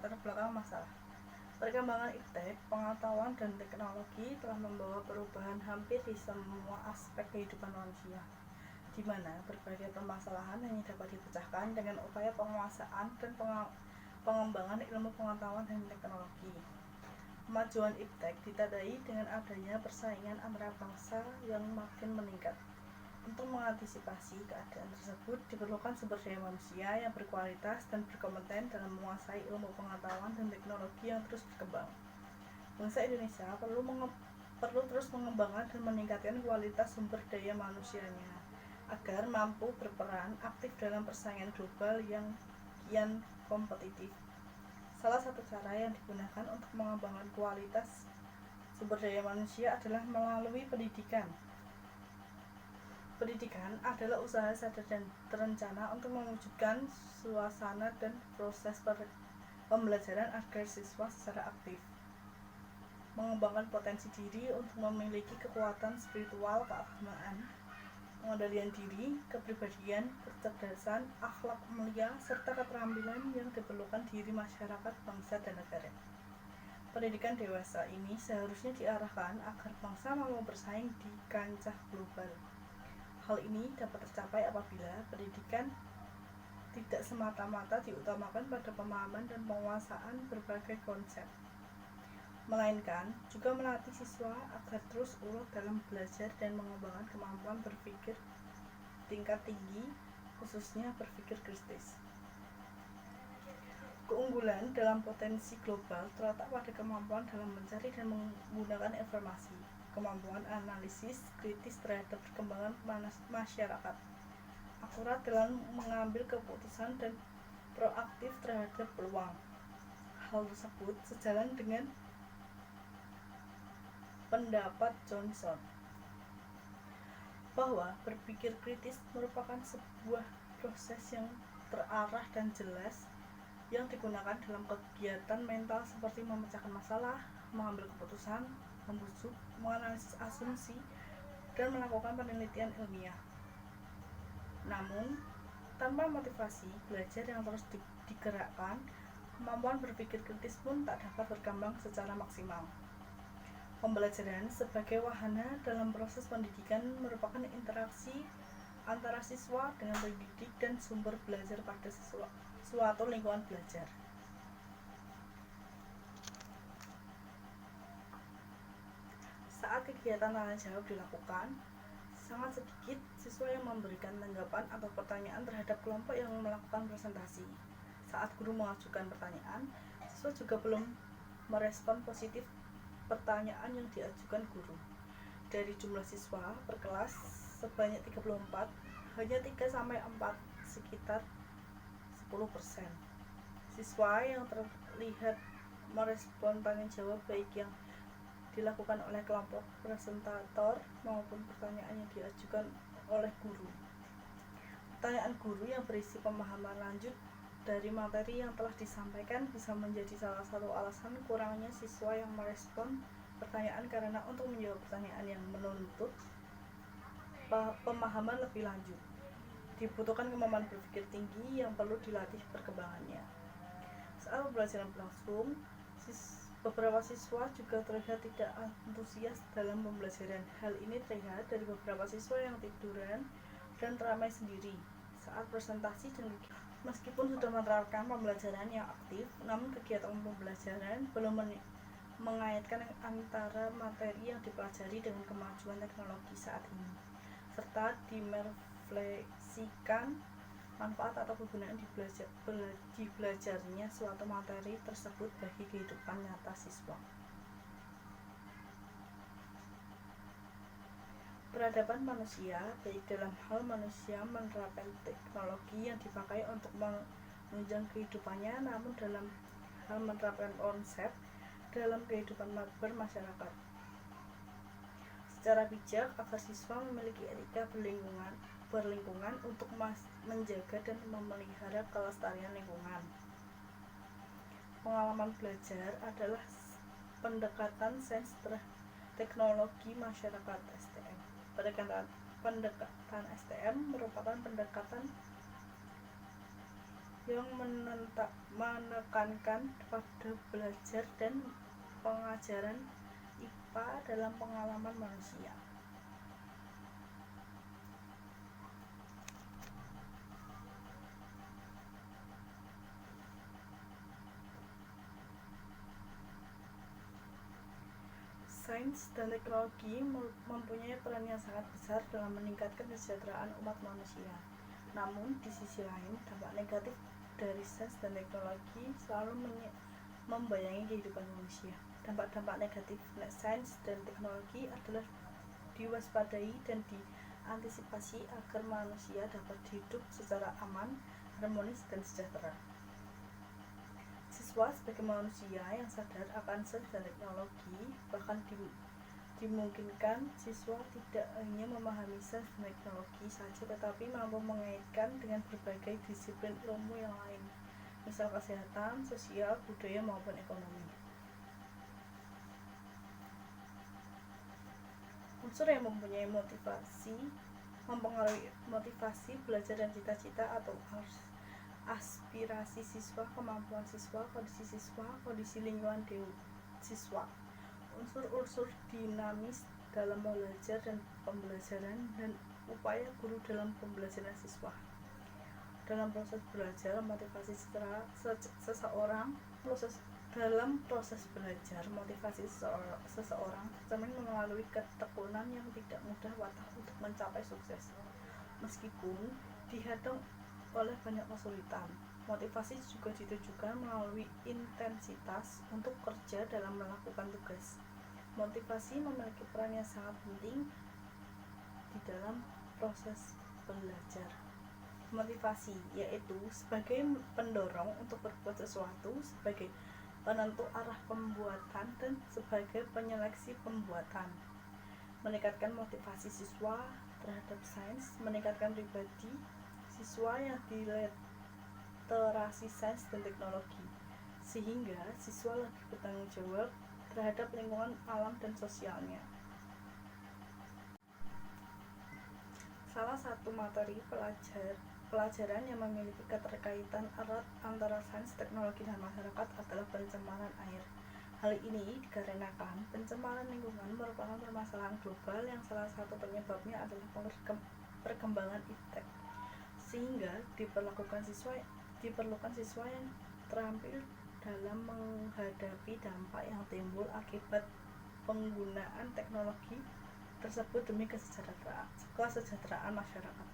latar belakang masalah. Perkembangan iptek, pengetahuan dan teknologi telah membawa perubahan hampir di semua aspek kehidupan manusia, di mana berbagai permasalahan hanya dapat dipecahkan dengan upaya penguasaan dan pengembangan ilmu pengetahuan dan teknologi. Kemajuan iptek ditandai dengan adanya persaingan antara bangsa yang makin meningkat. Untuk mengantisipasi keadaan tersebut, diperlukan sumber daya manusia yang berkualitas dan berkompeten dalam menguasai ilmu pengetahuan dan teknologi yang terus berkembang. Bangsa Indonesia perlu terus mengembangkan dan meningkatkan kualitas sumber daya manusianya agar mampu berperan aktif dalam persaingan global yang kian kompetitif. Salah satu cara yang digunakan untuk mengembangkan kualitas sumber daya manusia adalah melalui pendidikan. Pendidikan adalah usaha sadar dan terencana untuk mewujudkan suasana dan proses pembelajaran agar siswa secara aktif mengembangkan potensi diri untuk memiliki kekuatan spiritual, keagamaan, pengendalian diri, kepribadian, kecerdasan, akhlak mulia, serta keterampilan yang diperlukan diri masyarakat, bangsa, dan negara. Pendidikan dewasa ini seharusnya diarahkan agar bangsa mampu bersaing di kancah global. Hal ini dapat tercapai apabila pendidikan tidak semata-mata diutamakan pada pemahaman dan penguasaan berbagai konsep, melainkan juga melatih siswa agar terus ulet dalam belajar dan mengembangkan kemampuan berpikir tingkat tinggi, khususnya berpikir kritis. Keunggulan dalam potensi global terletak pada kemampuan dalam mencari dan menggunakan informasi, kemampuan analisis kritis terhadap perkembangan masyarakat, akurat dalam mengambil keputusan dan proaktif terhadap peluang. Hal tersebut sejalan dengan pendapat Johnson bahwa berpikir kritis merupakan sebuah proses yang terarah dan jelas yang digunakan dalam kegiatan mental seperti memecahkan masalah, mengambil keputusan, membujuk, menganalisis asumsi, dan melakukan penelitian ilmiah. Namun, tanpa motivasi belajar yang terus digerakkan, kemampuan berpikir kritis pun tak dapat berkembang secara maksimal. Pembelajaran sebagai wahana dalam proses pendidikan merupakan interaksi antara siswa dengan pendidik dan sumber belajar pada suatu lingkungan belajar. Saat kegiatan tanya jawab dilakukan, sangat sedikit siswa yang memberikan tanggapan atau pertanyaan terhadap kelompok yang melakukan presentasi. Saat guru mengajukan pertanyaan, siswa juga belum merespon positif pertanyaan yang diajukan guru. Dari jumlah siswa per kelas sebanyak 34, hanya 3-4 sekitar 10% siswa yang terlihat merespon tanya jawab baik yang dilakukan oleh kelompok presentator maupun pertanyaan yang diajukan oleh guru. Pertanyaan guru yang berisi pemahaman lanjut dari materi yang telah disampaikan bisa menjadi salah satu alasan kurangnya siswa yang merespon pertanyaan, karena untuk menjawab pertanyaan yang menuntut pemahaman lebih lanjut dibutuhkan kemampuan berpikir tinggi yang perlu dilatih perkembangannya. Saat pembelajaran berlangsung, beberapa siswa juga terlihat tidak antusias dalam pembelajaran. Hal ini terlihat dari beberapa siswa yang tiduran dan teramai sendiri saat presentasi, dan meskipun sudah menerapkan pembelajaran yang aktif, namun kegiatan pembelajaran belum mengaitkan antara materi yang dipelajari dengan kemajuan teknologi saat ini, serta merefleksikan manfaat atau kegunaan di belajarnya suatu materi tersebut bagi kehidupan nyata siswa. Peradaban manusia, baik dalam hal manusia menerapkan teknologi yang dipakai untuk menunjang kehidupannya, namun dalam hal menerapkan konsep dalam kehidupan bermasyarakat secara bijak agar siswa memiliki etika berlingkungan untuk menjaga dan memelihara kelestarian lingkungan. Pengalaman belajar adalah pendekatan sains teknologi masyarakat (STM). Pendekatan STM merupakan pendekatan yang menekankan pada belajar dan pengajaran IPA dalam pengalaman manusia. Sains dan teknologi mempunyai peran yang sangat besar dalam meningkatkan kesejahteraan umat manusia. Namun, di sisi lain, dampak negatif dari sains dan teknologi selalu membayangi kehidupan manusia. Dampak-dampak negatif sains dan teknologi adalah diwaspadai dan diantisipasi agar manusia dapat hidup secara aman, harmonis, dan sejahtera. Siswa sebagai manusia yang sadar akan sains dan teknologi, bahkan dimungkinkan siswa tidak hanya memahami sains dan teknologi saja, tetapi mampu mengaitkan dengan berbagai disiplin ilmu yang lain, misal kesehatan, sosial, budaya, maupun ekonomi. Unsur yang mempunyai mempengaruhi motivasi belajar dan cita-cita atau aspirasi siswa, kemampuan siswa, kondisi lingkungan siswa. Unsur-unsur dinamis dalam belajar dan pembelajaran dan upaya guru dalam pembelajaran siswa. Dalam proses belajar, motivasi seseorang tercermin melalui ketekunan yang tidak mudah patah untuk mencapai sukses. Meskipun dihadang oleh banyak kesulitan, motivasi juga ditujukan melalui intensitas untuk kerja dalam melakukan tugas. Motivasi memiliki peran yang sangat penting di dalam proses belajar. Motivasi yaitu sebagai pendorong untuk berbuat sesuatu, sebagai penentu arah pembuatan, dan sebagai penyeleksi pembuatan. Meningkatkan motivasi siswa terhadap sains, meningkatkan pribadi siswa yang diliterasi sains dan teknologi, sehingga siswa lebih bertanggung jawab terhadap lingkungan alam dan sosialnya. Salah satu materi pelajaran yang memiliki keterkaitan erat antara sains, teknologi, dan masyarakat adalah pencemaran air. Hal ini dikarenakan pencemaran lingkungan merupakan permasalahan global yang salah satu penyebabnya adalah perkembangan iptek, sehingga diperlukan siswa yang terampil dalam menghadapi dampak yang timbul akibat penggunaan teknologi tersebut demi kesejahteraan masyarakat.